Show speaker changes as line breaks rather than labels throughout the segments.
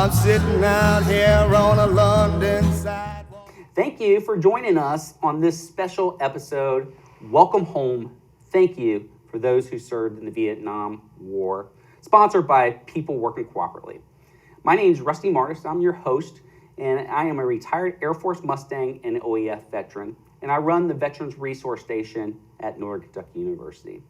I'm sitting out here on a London sidewalk.
Thank you for joining us on this special episode. Welcome home. Thank you for those who served in the Vietnam War, sponsored by People Working Cooperatively. My name is Rusty Martis. I'm your host, and I am a retired Air Force Mustang and OEF veteran, and I run the Veterans Resource Station at Northern Kentucky University.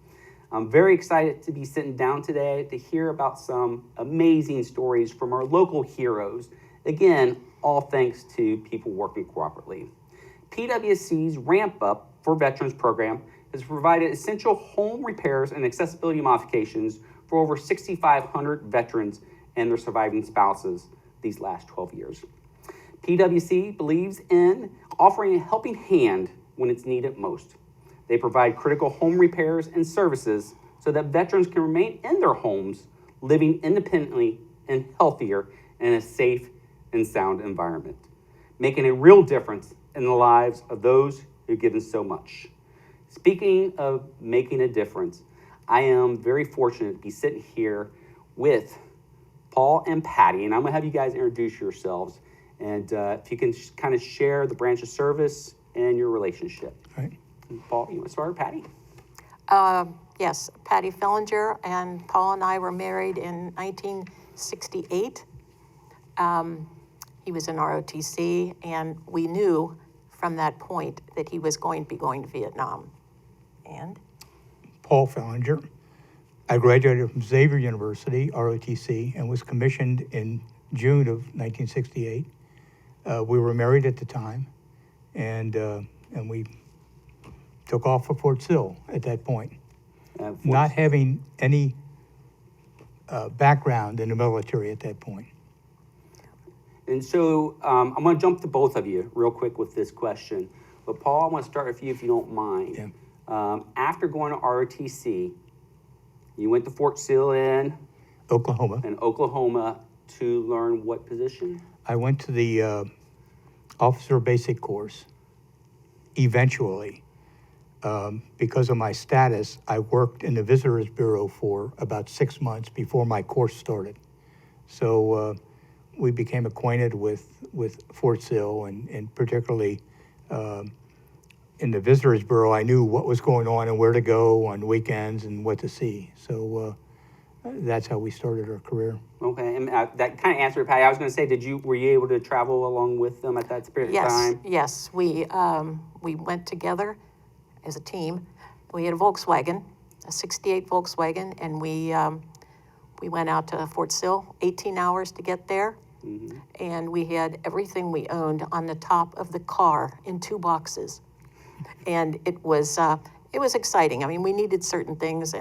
I'm very excited to be sitting down today to hear about some amazing stories from our local heroes. Again, all thanks to People Working Cooperatively. PWC's Ramp Up for Veterans program has provided essential home repairs and accessibility modifications for over 6,500 veterans and their surviving spouses these last 12 years. PWC believes in offering a helping hand when it's needed most. They provide critical home repairs and services so that veterans can remain in their homes, living independently and healthier in a safe and sound environment, making a real difference in the lives of those who've given so much. Speaking of making a difference, I am very fortunate to be sitting here with Paul and Patti, and I'm gonna have you guys introduce yourselves, and if you can kind of share the branch of service and your relationship.
All right.
Paul, you want to start, Patti?
Yes, Patti Fellinger and Paul and I were married in 1968. He was in ROTC, and we knew from that point that he was going to be going to Vietnam. And?
Paul Fellinger. I graduated from Xavier University, ROTC, and was commissioned in June of 1968. We were married at the time, and we took off for Fort Sill at that point, not having any background in the military at that point.
And so I'm going to jump to both of you real quick with this question. But Paul, I want to start with you if you don't mind.
Yeah.
After going to ROTC, you went to Fort Sill in Oklahoma to learn what position?
I went to the officer basic course. Eventually, because of my status, I worked in the Visitors Bureau for about 6 months before my course started. So we became acquainted with Fort Sill, and particularly in the Visitors Bureau, I knew what was going on and where to go on weekends and what to see. So that's how we started our career.
Okay, and that kind of answered, Patty. I was going to say, were you able to travel along with them at that period of time?
Yes, we went together as a team. We had a Volkswagen, a '68 Volkswagen, and we went out to Fort Sill, 18 hours to get there. Mm-hmm. And we had everything we owned on the top of the car in 2 boxes. And it was exciting. I mean, we needed certain things,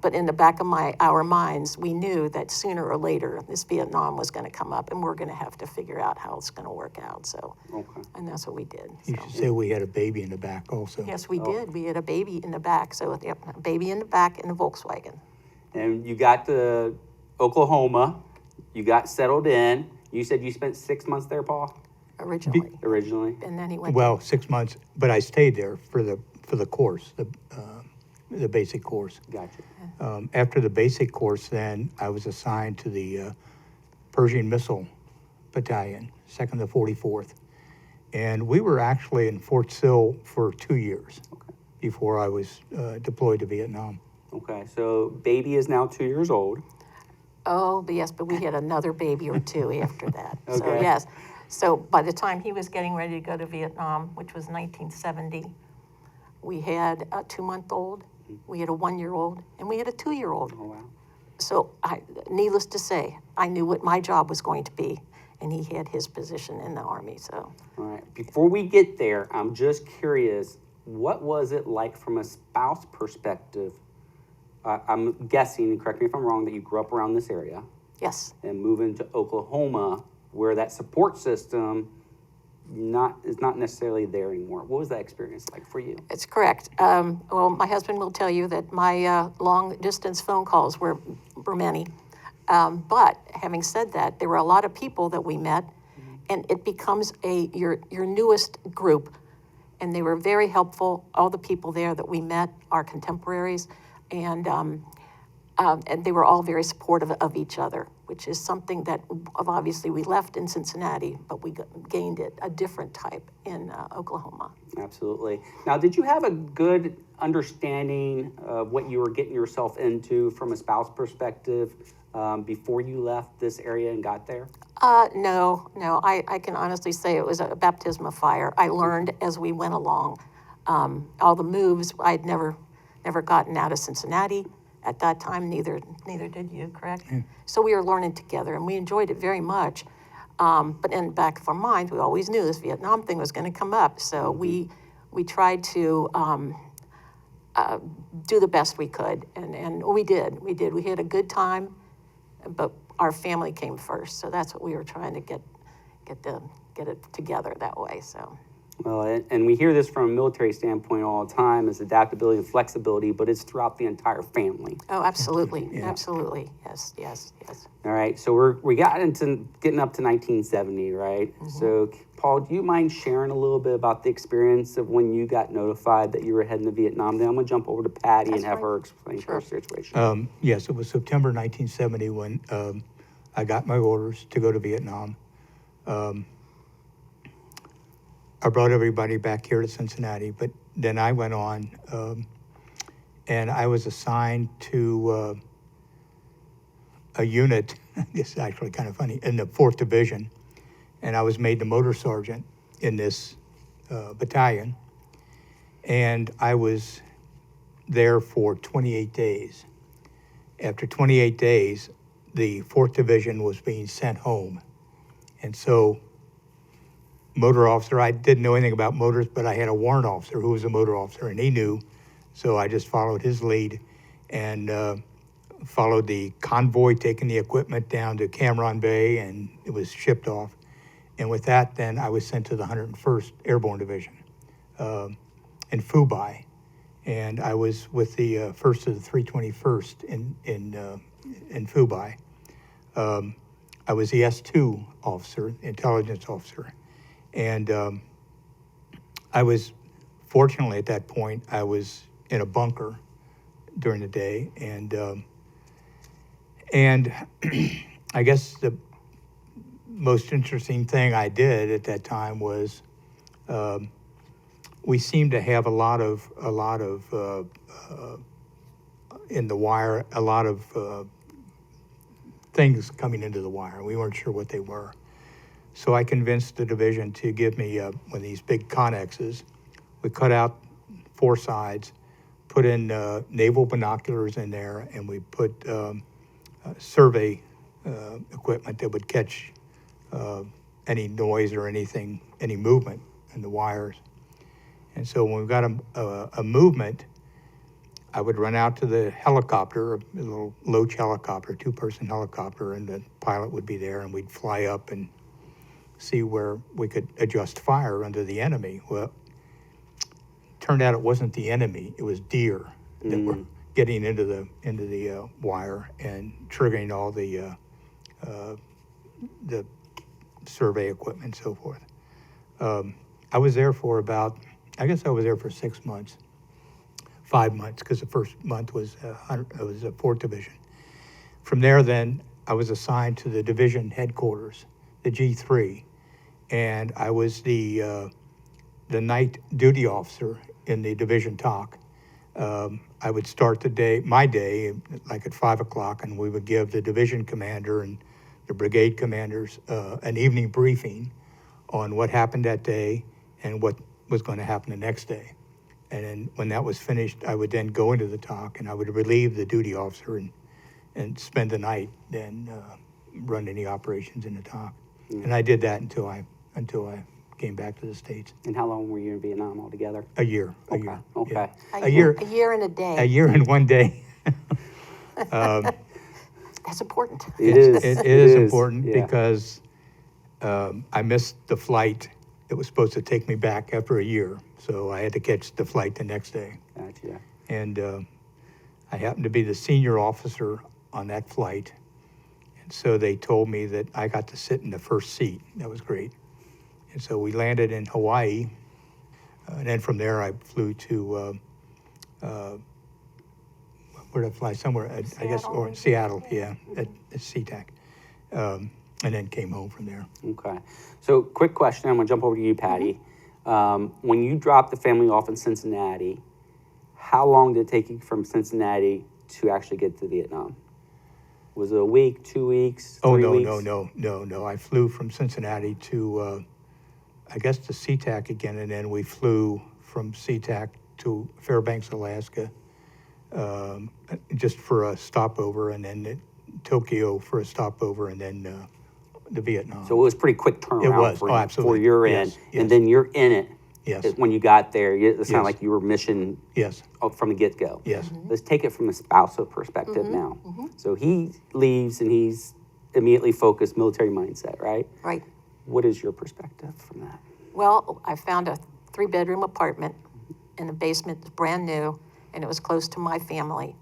but in the back of our minds, we knew that sooner or later this Vietnam was going to come up, and we're going to have to figure out how it's going to work out. So,
okay.
And that's what we did.
You should say we had a baby in the back also.
Yes, we did. We had a baby in the back. So, yep, a baby in the back in the Volkswagen.
And you got to Oklahoma. You got settled in. You said you spent 6 months there, Paul? Originally.
And then he went.
Well, 6 months, but I stayed there for the course, the basic course.
Gotcha.
After the basic course, then I was assigned to the Pershing Missile Battalion, 2nd to 44th. And we were actually in Fort Sill for 2 years before I was deployed to Vietnam.
Okay, so baby is now 2 years old.
Oh, yes, but we had another baby or 2 after that.
Okay.
So, yes. So by the time he was getting ready to go to Vietnam, which was 1970, we had a 2-month-old, we had a 1-year-old, and we had a 2-year-old.
Oh, wow.
So needless to say, I knew what my job was going to be, and he had his position in the Army. So.
All right. Before we get there, I'm just curious, what was it like from a spouse perspective? I'm guessing, and correct me if I'm wrong, that you grew up around this area.
Yes.
And moving to Oklahoma, where that support system is not necessarily there anymore. What was that experience like for you?
It's correct. Well, my husband will tell you that my long-distance phone calls were many. But having said that, there were a lot of people that we met, and it becomes your newest group. And they were very helpful. All the people there that we met are contemporaries, and they were all very supportive of each other. which is something that obviously we left in Cincinnati, but we gained it, a different type in Oklahoma.
Absolutely. Now, did you have a good understanding of what you were getting yourself into from a spouse perspective before you left this area and got there?
No. I can honestly say it was a baptism of fire. I learned as we went along. All the moves, I'd never gotten out of Cincinnati at that time. Neither did you, correct? Yeah. So we were learning together, and we enjoyed it very much. But in the back of our minds, we always knew this Vietnam thing was going to come up. So we tried to do the best we could, and we did. We had a good time, but our family came first. So that's what we were trying to get it together that way. So.
Well, and we hear this from a military standpoint all the time, is adaptability and flexibility, but it's throughout the entire family.
Oh, absolutely.
Yeah.
Absolutely. Yes.
All right, so we got into getting up to 1970, right? Mm-hmm. So, Paul, do you mind sharing a little bit about the experience of when you got notified that you were heading to Vietnam? Then I'm going to jump over to Patty and have her explain her situation.
Yes, it was September 1970 when I got my orders to go to Vietnam. I brought everybody back here to Cincinnati, but then I went on, and I was assigned to a unit, this is actually kind of funny, in the 4th Division, and I was made the motor sergeant in this battalion, and I was there for 28 days. After 28 days, the 4th Division was being sent home, and so motor officer, I didn't know anything about motors, but I had a warrant officer who was a motor officer, and he knew, so I just followed his lead and followed the convoy taking the equipment down to Cam Ranh Bay, and it was shipped off. And with that, then I was sent to the 101st Airborne Division in Phu Bai, and I was with the 1st of the 321st in Phu Bai. I was the S2 officer, intelligence officer. And I was, fortunately at that point, I was in a bunker during the day. And I guess the most interesting thing I did at that time was we seemed to have a lot of in the wire, a lot of things coming into the wire. We weren't sure what they were. So I convinced the division to give me one of these big connexes. We cut out 4 sides, put in naval binoculars in there, and we put survey equipment that would catch any noise or anything, any movement in the wires. And so when we got a movement, I would run out to the helicopter, a little Loach helicopter, 2-person helicopter, and the pilot would be there, and we'd fly up and see where we could adjust fire under the enemy. Well, turned out it wasn't the enemy; it was deer that were getting into the wire and triggering all the survey equipment and so forth. I was there for about, I guess I was there for 6 months, 5 months, because the first month was it was a 4th Division. From there, then I was assigned to the division headquarters, the G3, and I was the night duty officer in the division TOC. I would start my day, like at 5 o'clock, and we would give the division commander and the brigade commanders an evening briefing on what happened that day and what was going to happen the next day. And then when that was finished, I would then go into the TOC and I would relieve the duty officer and spend the night, then run any operations in the TOC. And I did that until I came back to the States.
And how long were you in Vietnam altogether?
A year.
Okay.
Yeah.
A year and a day.
A year and 1 day.
That's important.
It is.
It is important
yeah.
because I missed the flight that was supposed to take me back after a year. So I had to catch the flight the next day.
Gotcha.
And I happened to be the senior officer on that flight. And so they told me that I got to sit in the first seat. That was great. And so we landed in Hawaii. And then from there, I flew to, where did I fly? Somewhere, I guess, or Seattle, yeah, at SeaTac. and then came home from there.
Okay. So, quick question. I'm going to jump over to you, Patty. When you dropped the family off in Cincinnati, how long did it take you from Cincinnati to actually get to Vietnam? Was it a week, 2 weeks, 3 weeks?
No. I flew from Cincinnati to, I guess, to SeaTac again, and then we flew from SeaTac to Fairbanks, Alaska, just for a stopover, and then Tokyo for a stopover, and then to Vietnam.
So it was pretty quick turnaround
It was.
for,
Oh, absolutely.
for your
Yes,
end.
yes.
And then you're in it.
Yes.
When you got there, it sounded
Yes.
like you were mission
Yes.
from the get-go.
Yes.
Let's take it from the spousal perspective now. So he leaves and he's immediately focused military mindset, right?
Right.
What is your perspective from that?
Well, I found a 3-bedroom apartment in the basement, it's brand new, and it was close to my family.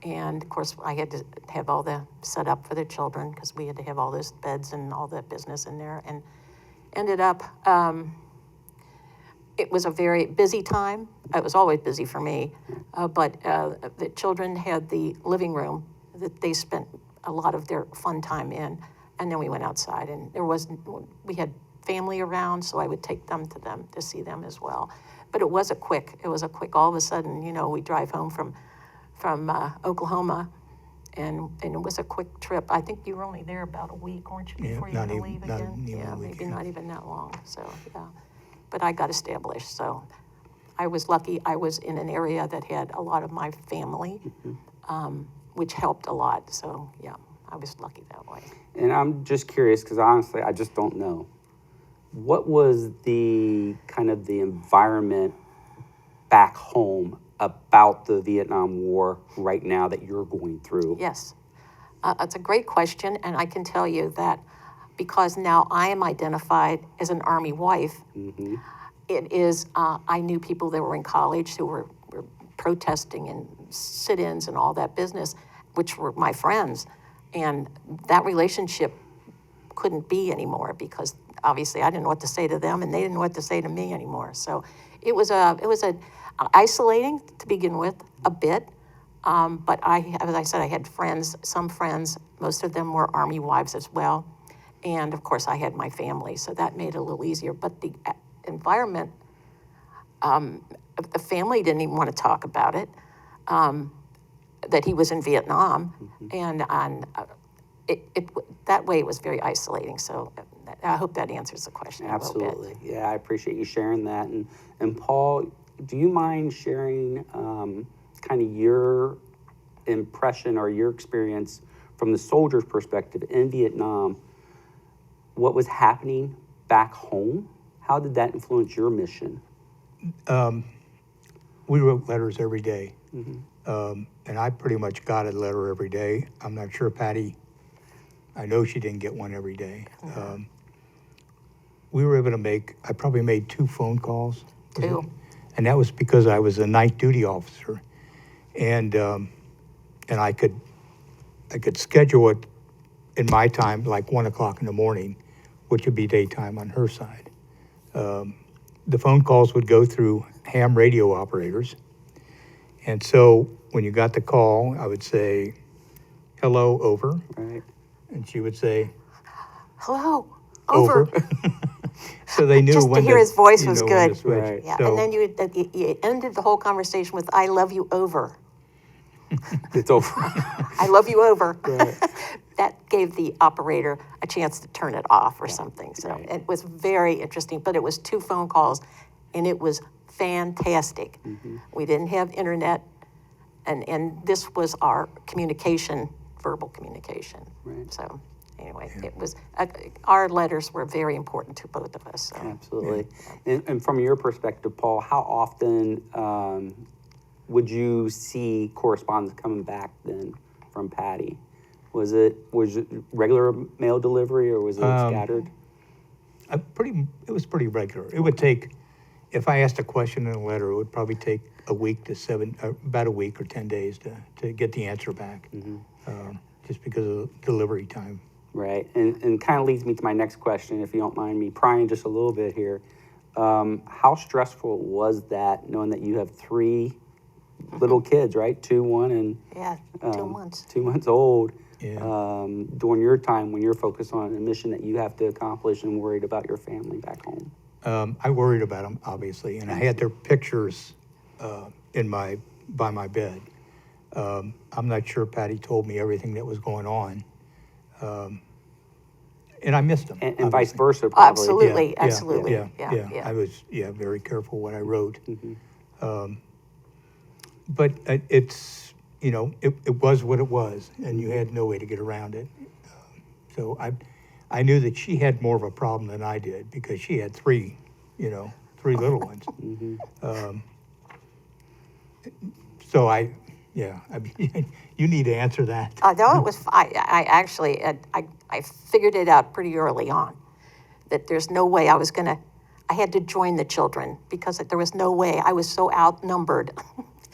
And of course, I had to have all the set up for the children because we had to have all those beds and all that business in there. And ended up, it was a very busy time. It was always busy for me, but the children had the living room that they spent a lot of their fun time in, and then we went outside. And we had family around, so I would take them to see them as well. But it was a quick. All of a sudden, we drive home from Oklahoma, and it was a quick trip. I think you were only there about a week, weren't you, before you had to leave again? Yeah, maybe not even that long. So yeah, but I got established. So I was lucky. I was in an area that had a lot of my family, which helped a lot. So yeah, I was lucky that way.
And I'm just curious because honestly, I just don't know. What was the kind of the environment back home about the Vietnam War right now that you're going through?
Yes, it's a great question, and I can tell you that because now I am identified as an Army wife, it is, I knew people that were in college who were protesting and sit-ins and all that business, which were my friends, and that relationship couldn't be anymore because obviously I didn't know what to say to them and they didn't know what to say to me anymore. So it was isolating to begin with a bit, but as I said, I had some friends, most of them were Army wives as well, and of course I had my family, so that made it a little easier. But the environment, the family didn't even want to talk about it, that he was in Vietnam, and that way it was very isolating. So I hope that answers the question a little bit.
Absolutely. Yeah, I appreciate you sharing that. And Paul, do you mind sharing kind of your impression or your experience from the soldier's perspective in Vietnam? What was happening back home? How did that influence your mission?
We wrote letters every day, and I pretty much got a letter every day. I'm not sure Patty, I know she didn't get one every day. We were able to I probably made 2 phone calls. And that was because I was a night duty officer, and I could schedule it in my time, like 1 o'clock in the morning, which would be daytime on her side. The phone calls would go through ham radio operators, and so when you got the call, I would say, "Hello, over,"
Right.
and she would say,
Hello, over.
So they knew
Just
when
to hear his voice
you
was
know, when to
good.
switch.
Right.
Yeah,
So,
and then you ended the whole conversation with "I love you over."
It's over.
I love you over. That gave the operator a chance to turn it off or something. So
Right.
it was very interesting. But it was 2 phone calls, and it was fantastic. We didn't have internet, and this was our communication, verbal communication.
Right.
So anyway, it was our letters were very important to both of us. So.
Absolutely. And from your perspective, Paul, how often would you see correspondence coming back then from Patty? Was it regular mail delivery or was it scattered?
It was pretty regular. It would take, if I asked a question in a letter, it would probably take about a week or 10 days to get the answer back, just because of delivery time.
Right. And kind of leads me to my next question, if you don't mind me prying just a little bit here. How stressful was that, knowing that you have 3 little kids, right? 2, 1, and
Yeah, 2 months.
2 months old. during your time when you're focused on a mission that you have to accomplish and worried about your family back home?
I worried about them, obviously, and I had their pictures by my bed. I'm not sure Patti told me everything that was going on, and I missed them.
And vice versa, probably.
Absolutely, absolutely. Yeah.
I was very careful what I wrote. But it's it was what it was, and you had no way to get around it. So I knew that she had more of a problem than I did because she had three little ones. So I mean, you need to answer that.
No, it was. I actually I figured it out pretty early on that there's no way I was gonna. I had to join the children because there was no way. I was so outnumbered,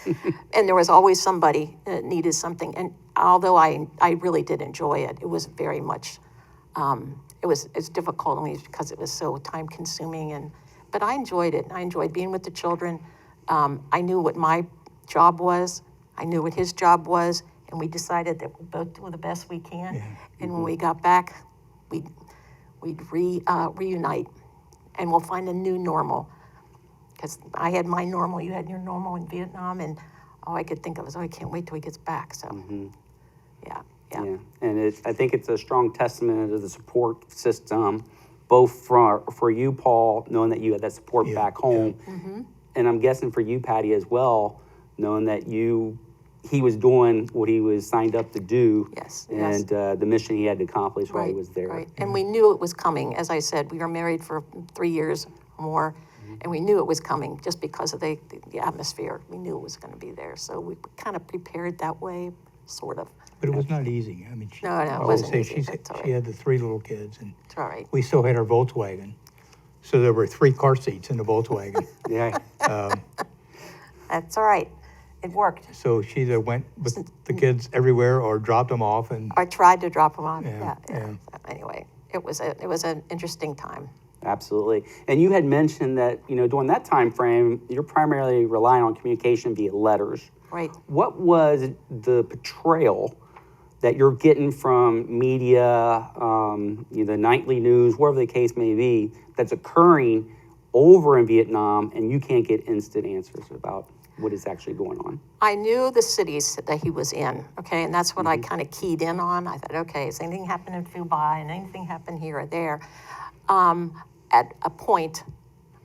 and there was always somebody that needed something. And although I really did enjoy it, it was very much. It's difficult only because it was so time consuming but I enjoyed it. I enjoyed being with the children. I knew what my job was. I knew what his job was, and we decided that we'd both do the best we can. Yeah. And when we got back, we'd reunite, and we'll find a new normal. Because I had my normal, you had your normal in Vietnam, and all I could think of was, I can't wait till he gets back. So, yeah.
And I think it's a strong testament to the support system, both for you, Paul, knowing that you had that support back home, and I'm guessing for you, Patti, as well, knowing that he was doing what he was signed up to do, and the mission he had to accomplish while he was there.
Right, and we knew it was coming. As I said, we were married for 3 years or more, and we knew it was coming just because of the atmosphere. We knew it was going to be there, so we kind of prepared that way, sort of.
But it was not easy. I mean,
no, it wasn't easy.
She had the 3 little kids, and
it's all right.
We still had our Volkswagen, so there were 3 car seats in the Volkswagen.
That's all right. It worked.
So she either went with the kids everywhere or dropped them off, and
I tried to drop them off.
Yeah.
Anyway, it was an interesting time.
Absolutely. And you had mentioned that during that time frame, you're primarily relying on communication via letters.
Right.
What was the portrayal that you're getting from media, the nightly news, whatever the case may be, that's occurring over in Vietnam, and you can't get instant answers about what is actually going on?
I knew the cities that he was in, okay, and that's what I kind of keyed in on. I thought, okay, is anything happening in Dubai and anything happened here or there? At a point,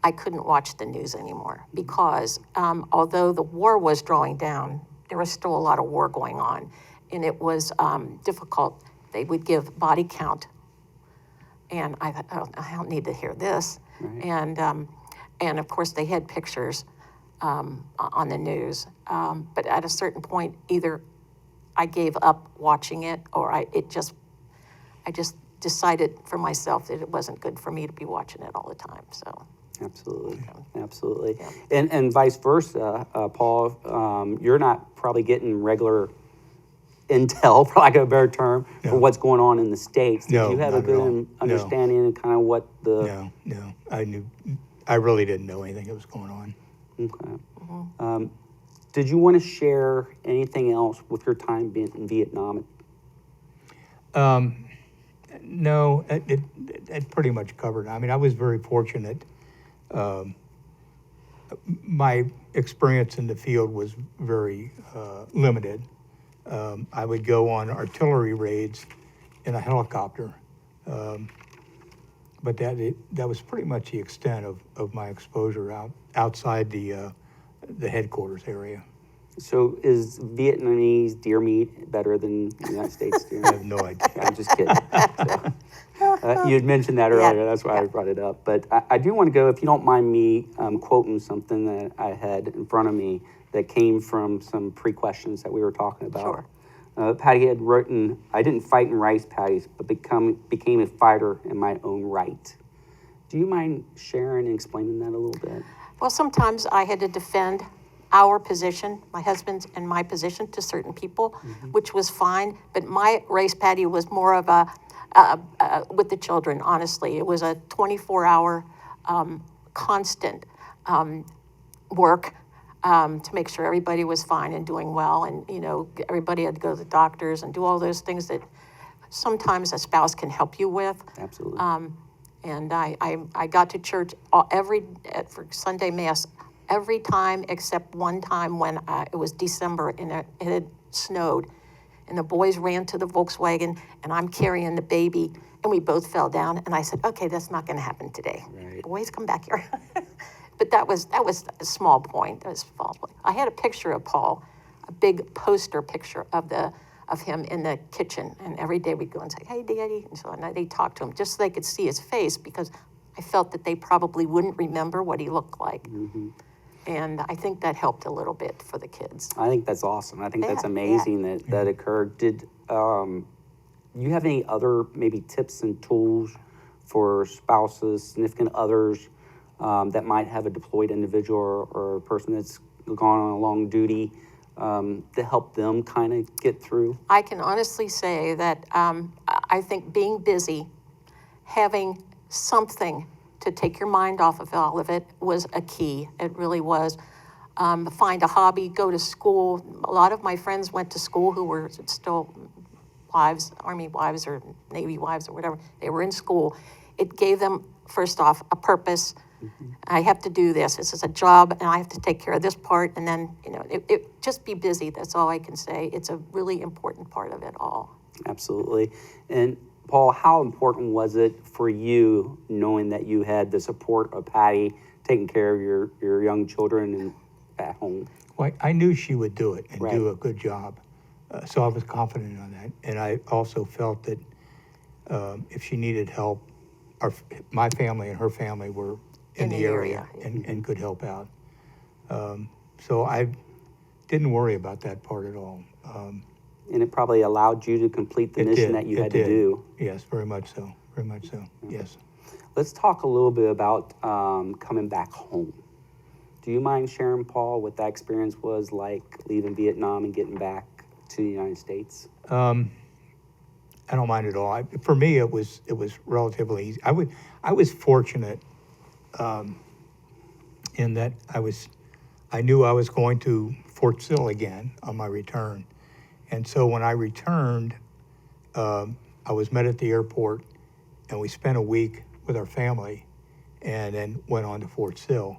I couldn't watch the news anymore because although the war was drawing down, there was still a lot of war going on, and it was difficult. They would give body count, and I thought, oh, I don't need to hear this. Right. And of course, they had pictures on the news, but at a certain point, either I gave up watching it, or I just decided for myself that it wasn't good for me to be watching it all the time. So.
Absolutely.
Yeah.
And vice versa, Paul, you're not probably getting regular intel, for lack of a better term, for what's going on in the States. Did you have a good understanding of kind of what the...
No. I really didn't know anything that was going on.
Okay. Did you want to share anything else with your time being in Vietnam?
No, it pretty much covered. I mean, I was very fortunate. My experience in the field was very limited. I would go on artillery raids in a helicopter, but that was pretty much the extent of my exposure outside the headquarters area.
So is Vietnamese deer meat better than the United States deer meat?
I have no idea.
I'm just kidding. You had mentioned that earlier. That's why I brought it up. But I do want to go, if you don't mind me quoting something that I had in front of me that came from some pre-questions that we were talking about.
Sure.
Patti had written, "I didn't fight in rice paddies, but became a fighter in my own right." Do you mind sharing and explaining that a little bit?
Well, sometimes I had to defend our position, my husband's and my position, to certain people, which was fine. But my race paddy was more of a with the children, honestly. It was a 24-hour constant work. to make sure everybody was fine and doing well. And, everybody had to go to the doctors and do all those things that sometimes a spouse can help you with.
Absolutely.
And I got to church for Sunday Mass every time except one time when it was December and it had snowed. And the boys ran to the Volkswagen and I'm carrying the baby and we both fell down. And I said, okay, that's not going to happen today.
Right.
Boys, come back here. But that was a small point. That was a small point. I had a picture of Paul, a big poster picture of him in the kitchen. And every day we'd go and say, hey, Daddy. And so they talked to him just so they could see his face because I felt that they probably wouldn't remember what he looked like.
Mm-hmm.
And I think that helped a little bit for the kids.
I think that's awesome. I think that's
Yeah,
amazing
yeah.
that occurred. Did you have any other maybe tips and tools for spouses, significant others that might have a deployed individual or a person that's gone on a long duty to help them kind of get through?
I can honestly say that I think being busy, having something to take your mind off of all of it was a key. It really was. Find a hobby, go to school. A lot of my friends went to school who were still wives, Army wives or Navy wives or whatever. They were in school. It gave them, first off, a purpose. Mm-hmm. I have to do this. This is a job, and I have to take care of this part. And then, just be busy. That's all I can say. It's a really important part of it all.
Absolutely. And Paul, how important was it for you knowing that you had the support of Patti taking care of your young children and at home?
Well, I knew she would do it and
Right.
do a good job. So I was confident on that. And I also felt that if she needed help, my family and her family were in the area and could help out. So I didn't worry about that part at all.
And it probably allowed you to complete the mission that you had to do.
Yes, very much so. Very much so. Yes.
Let's talk a little bit about coming back home. Do you mind sharing, Paul, what that experience was like leaving Vietnam and getting back to the United States?
I don't mind at all. For me, it was relatively easy. I was fortunate in that I knew I was going to Fort Sill again on my return, and so when I returned, I was met at the airport, and we spent a week with our family, and then went on to Fort Sill.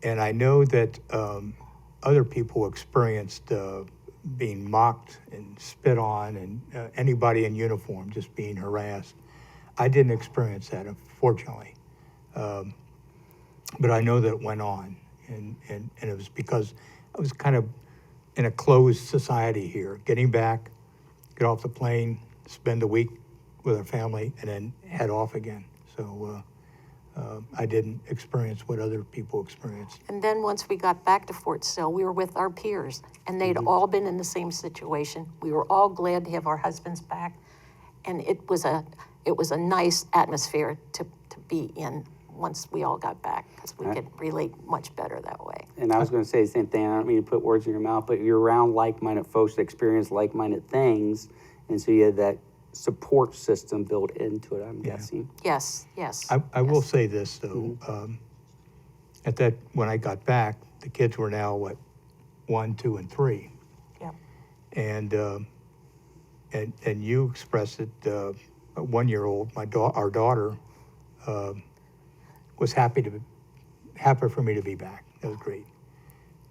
And I know that other people experienced being mocked and spit on, and anybody in uniform just being harassed. I didn't experience that, unfortunately. But I know that it went on, and it was because I was kind of in a closed society here. Getting back, get off the plane, spend a week with our family, and then head off again. So I didn't experience what other people experienced.
And then once we got back to Fort Sill, we were with our peers, and they'd all been in the same situation. We were all glad to have our husbands back, and it was a nice atmosphere to be in once we all got back, because we could relate much better that way.
And I was going to say the same thing. I don't mean to put words in your mouth, but you're around like-minded folks that experience like-minded things, and so you had that support system built into it, I'm guessing.
Yes.
I will say this, though. When I got back, the kids were now, 1, 2, and 3.
Yeah.
And you expressed it, a 1-year-old, our daughter, was happy for me to be back. That was great.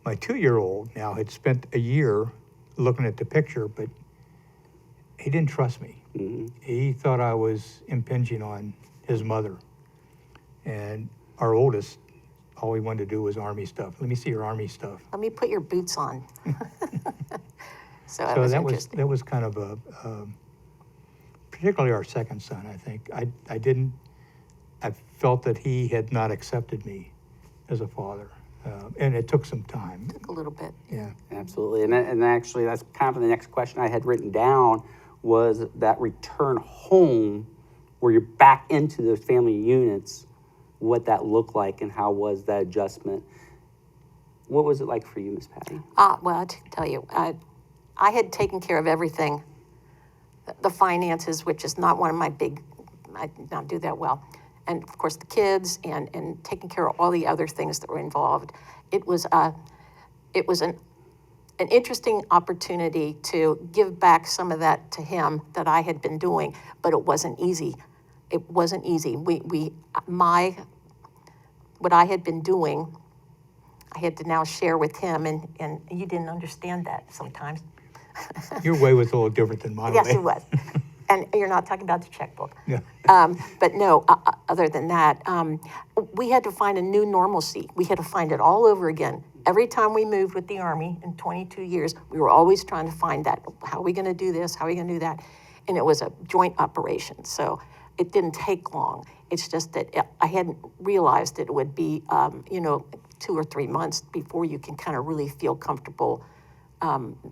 My 2-year-old now had spent a year looking at the picture, but he didn't trust me. Mm-hmm. He thought I was impinging on his mother. And our oldest, all he wanted to do was Army stuff. Let me see your Army stuff.
Let me put your boots on. So
that was kind of particularly our second son, I think. I felt that he had not accepted me as a father. And it took some time.
Took a little bit.
Yeah.
Absolutely. And actually, that's kind of the next question I had written down, was that return home where you're back into those family units, what that looked like and how was that adjustment. What was it like for you, Miss Patti?
Well, I'll tell you, I had taken care of everything, the finances, which is not one of my I did not do that well. And of course the kids and taking care of all the other things that were involved. It was it was an interesting opportunity to give back some of that to him that I had been doing, but it wasn't easy. It wasn't easy. What I had been doing, I had to now share with him, and you didn't understand that sometimes.
Your way was a little different than my way.
Yes, it was. And you're not talking about the checkbook.
Yeah.
But no, other than that, we had to find a new normalcy. We had to find it all over again. Every time we moved with the Army in 22 years, we were always trying to find that. How are we going to do this? How are we going to do that? And it was a joint operation, so it didn't take long. It's just that I hadn't realized that it would be, 2 or 3 months before you can kind of really feel comfortable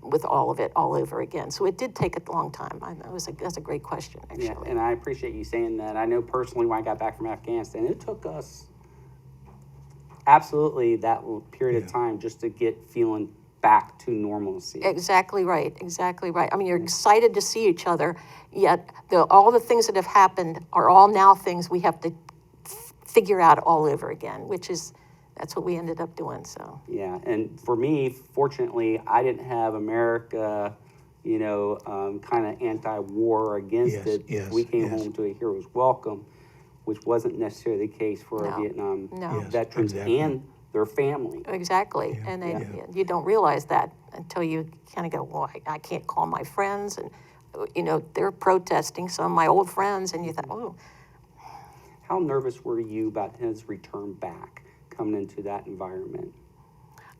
with all of it all over again. So it did take a long time. That's a great question, actually.
Yeah, and I appreciate you saying that. I know personally when I got back from Afghanistan, it took us absolutely that period of time just to get feeling back to normalcy.
Exactly right. Exactly right. I mean, you're excited to see each other, yet all the things that have happened are all now things we have to figure out all over again, that's what we ended up doing. So
Yeah, and for me, fortunately, I didn't have America, kind of anti-war or against
Yes,
it.
yes,
We came
yes.
home to a hero's welcome, which wasn't necessarily the case for our
No,
Vietnam
no.
Yes,
veterans
exactly.
and their family.
exactly, and then you don't realize that until you kind of go, well, I can't call my friends, and they're protesting. Some of my old friends, and you thought, oh.
How nervous were you about his return back, coming into that environment?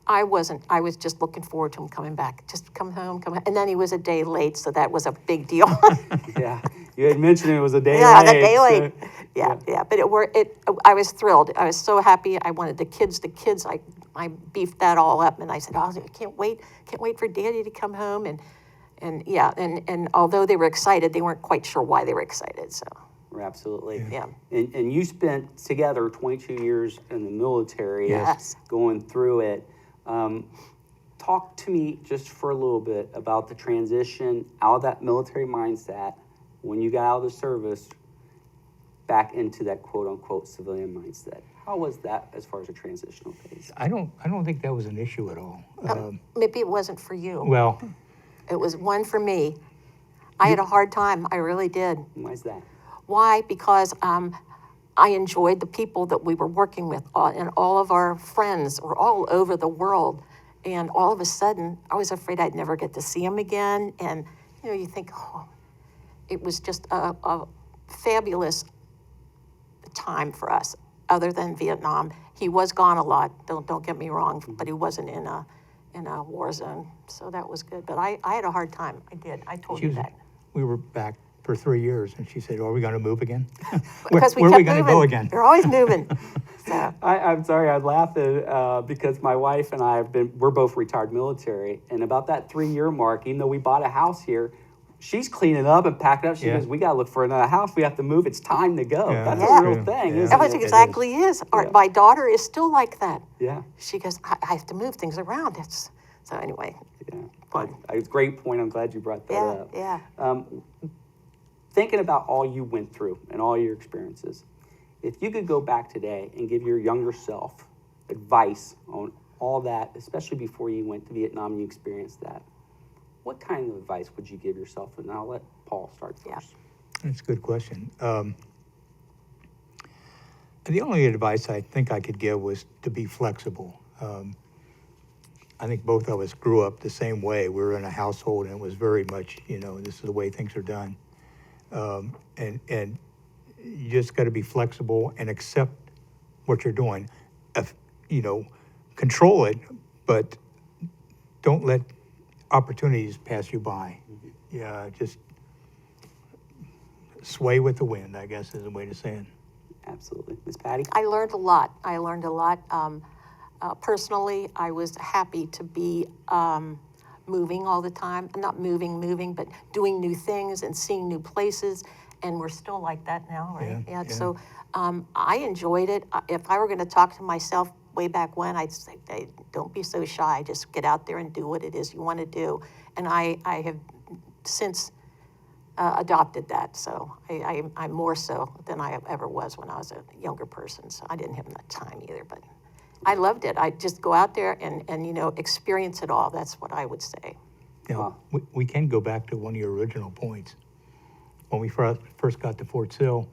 I wasn't. I was just looking forward to him coming back. Just come home. And then he was a day late, so that was a big deal.
Yeah, you had mentioned it was a day
Yeah,
late.
the day late.
so-
Yeah. But I was thrilled. I was so happy. I wanted the kids. I beefed that all up, and I said, "Oh, I can't wait for Daddy to come home." And although they were excited, they weren't quite sure why they were excited. So
Absolutely.
Yeah.
And you spent together 22 years in the military,
Yes.
going through it. Talk to me just for a little bit about the transition out of that military mindset when you got out of the service back into that quote unquote civilian mindset. How was that as far as a transitional phase?
I don't think that was an issue at all.
maybe it wasn't for you.
Well,
It was one for me. I had a hard time. I really did.
Why is that?
Why? Because I enjoyed the people that we were working with, and all of our friends were all over the world. And all of a sudden, I was afraid I'd never get to see them again. And you think, oh, it was just a fabulous time for us. Other than Vietnam, he was gone a lot. Don't get me wrong, but he wasn't in a war zone, so that was good. But I had a hard time. I did. I told you that.
we were back for 3 years, and she said, "Are we going to move again?
Because
where are
kept
we going to
moving.
go again?"
We're always moving. So
I'm sorry, I laughed because my wife and I we're both retired military, and about that 3-year mark, even though we bought a house here, she's cleaning up and packing up. She
Yeah.
goes, "We got to look for another house. We have to move. It's time to go."
Yeah,
That's
that's
a real
true.
thing,
Yeah.
isn't
that was
it?
exactly is. My daughter is still like that.
Yeah,
She goes, I have to move things around. So anyway,
yeah.
Fun.
It's a great point. I'm glad you brought that up.
yeah.
Thinking about all you went through and all your experiences, if you could go back today and give your younger self advice on all that, especially before you went to Vietnam and you experienced that, what kind of advice would you give yourself? And I'll let Paul start
Yeah.
first.
That's a good question. The only advice I think I could give was to be flexible. I think both of us grew up the same way. We were in a household, and it was very much, this is the way things are done. And you just got to be flexible and accept what you're doing. Control it, but don't let opportunities pass you by. Yeah, just sway with the wind, I guess is a way to say it.
Absolutely. Miss Patty?
I learned a lot. Personally, I was happy to be moving all the time. Not moving, but doing new things and seeing new places. And we're still like that now, right?
Yeah.
So I enjoyed it. If I were going to talk to myself way back when, I'd say, hey, don't be so shy. Just get out there and do what it is you want to do. And I have since adopted that. So I'm more so than I ever was when I was a younger person. So I didn't have that time either. But I loved it. I'd just go out there and experience it all. That's what I would say.
Now, we can go back to one of your original points. When we first got to Fort Sill,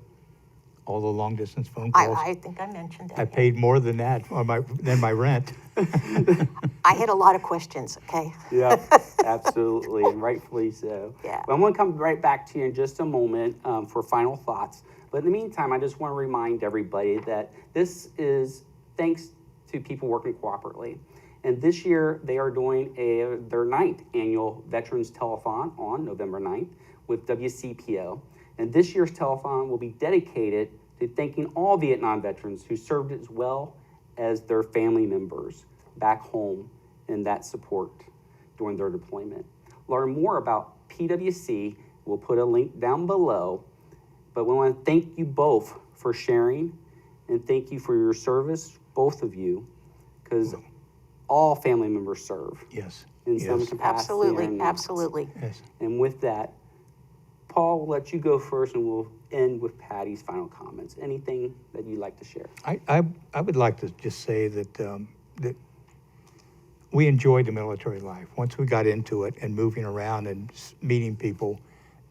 all the long distance phone calls.
I think I mentioned that.
I paid more than that than my rent.
I had a lot of questions, okay?
Yeah, absolutely, and rightfully so.
Yeah.
But I'm going to come right back to you in just a moment for final thoughts. But in the meantime, I just want to remind everybody that this is thanks to People Working Cooperatively. And this year, they are doing their 9th annual Veterans Telethon on November 9th with WCPO. And this year's telethon will be dedicated to thanking all Vietnam veterans who served as well as their family members back home in that support during their deployment. Learn more about PWC. We'll put a link down below. But we want to thank you both for sharing and thank you for your service, both of you, because all family members serve.
Yes.
In some capacity.
Absolutely,
or not.
absolutely.
Yes.
And with that, Paul, we'll let you go first, and we'll end with Patty's final comments. Anything that you'd like to share?
I would like to just say that that we enjoyed the military life once we got into it and moving around and meeting people,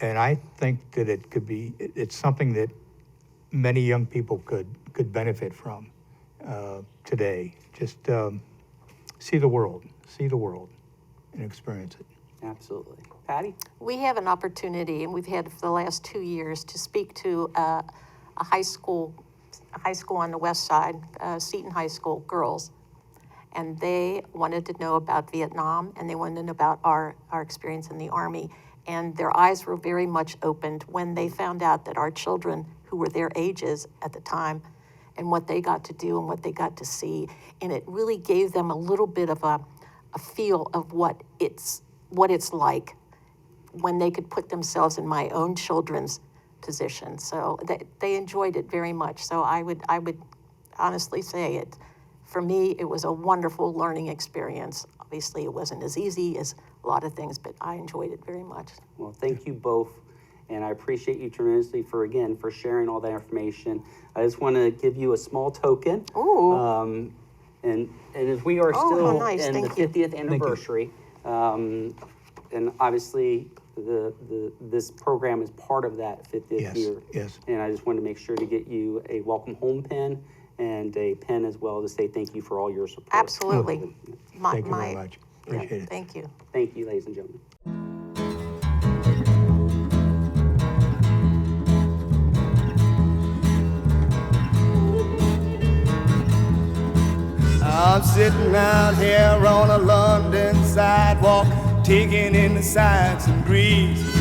and I think that it's something that many young people could benefit from today. Just see the world, and experience it.
Absolutely. Patty?
We have an opportunity, and we've had for the last 2 years, to speak to a high school on the west side, Seton High School, girls. And they wanted to know about Vietnam, and they wanted to know about our experience in the Army. And their eyes were very much opened when they found out that our children, who were their ages at the time, and what they got to do and what they got to see. And it really gave them a little bit of a feel of what it's like when they could put themselves in my own children's position. So they enjoyed it very much. So I would honestly say it, for me, it was a wonderful learning experience. Obviously, it wasn't as easy as a lot of things, but I enjoyed it very much.
Well, thank you both. And I appreciate you tremendously for sharing all that information. I just want to give you a small token.
Ooh.
And as we are
Oh,
still
nice.
in
Thank
the
you.
50th anniversary, and obviously this program is part of that 50th year.
Yes.
And I just wanted to make sure to get you a welcome home pin and a pen as well to say thank you for all your support.
Absolutely.
Thank you very much.
Yeah,
Appreciate it.
thank you.
Thank you, ladies and gentlemen.
I'm sitting out here on a London sidewalk, taking in the sights and breeze.